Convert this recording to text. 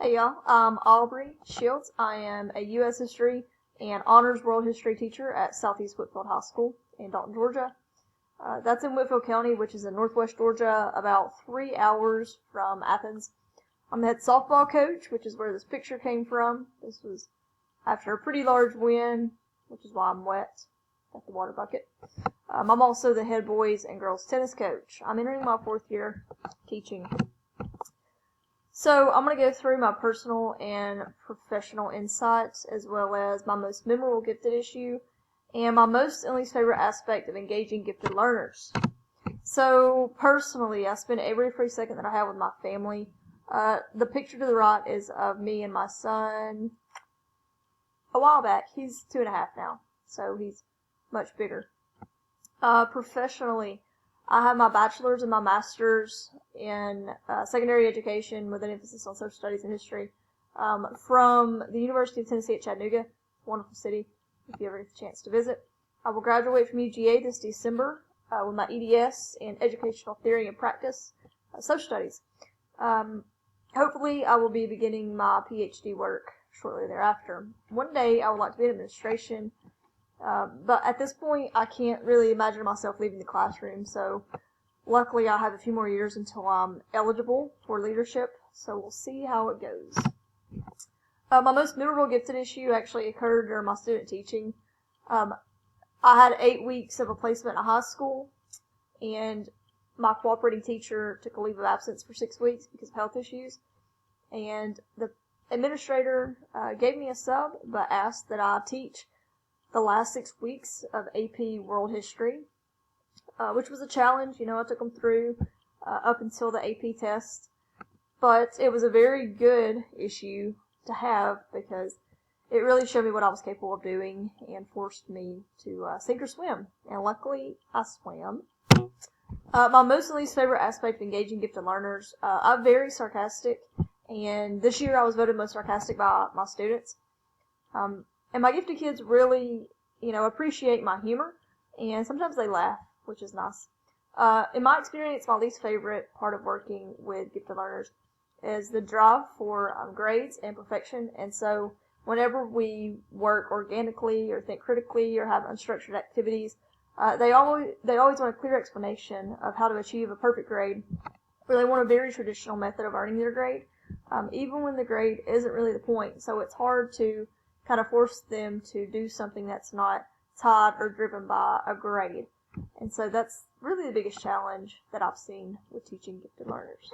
Hey y'all, I'm Aubrey Shields. I am a U.S. History and Honors World History teacher at Southeast Whitfield High School in Dalton, Georgia. That's in Whitfield County, which is in northwest Georgia, about 3 hours from Athens. I'm the head softball coach, which is where this picture came from. This was after a pretty large win, which is why I'm wet at the water bucket. I'm also the head boys and girls tennis coach. I'm entering my 4th year teaching. So I'm going to go through my personal and professional insights, as well as my most memorable gifted issue, and my most and least favorite aspect of engaging gifted learners. So personally, I spend every free second that I have with my family. The picture to the right is of me and my son a while back. He's 2.5 now, so he's much bigger. Professionally, I have my bachelor's and my master's in secondary education with an emphasis on social studies and history from the University of Tennessee at Chattanooga. Wonderful city if you ever get the chance to visit. I will graduate from UGA this December with my EDS in Educational Theory and Practice, Social Studies. Hopefully I will be beginning my PhD work shortly thereafter. One day I would like to be in administration. But at this point, I can't really imagine myself leaving the classroom, so luckily I have a few more years until I'm eligible for leadership, so we'll see how it goes. My most memorable gifted issue actually occurred during my student teaching. I had 8 weeks of a placement in high school, and my cooperating teacher took a leave of absence for 6 weeks because of health issues, and the administrator gave me a sub, but asked that I teach the last 6 weeks of AP World History, which was a challenge. I took them through up until the AP test, but it was a very good issue to have because it really showed me what I was capable of doing and forced me to sink or swim, and luckily I swam. My most and least favorite aspect of engaging gifted learners, I'm very sarcastic, and this year I was voted most sarcastic by my students. And my gifted kids really, appreciate my humor, and sometimes they laugh, which is nice. In my experience, my least favorite part of working with gifted learners is the drive for grades and perfection, and so whenever we work organically or think critically or have unstructured activities, they always want a clear explanation of how to achieve a perfect grade, or they want a very traditional method of earning their grade, even when the grade isn't really the point. So it's hard to kind of force them to do something that's not tied or driven by a grade. And so that's really the biggest challenge that I've seen with teaching gifted learners.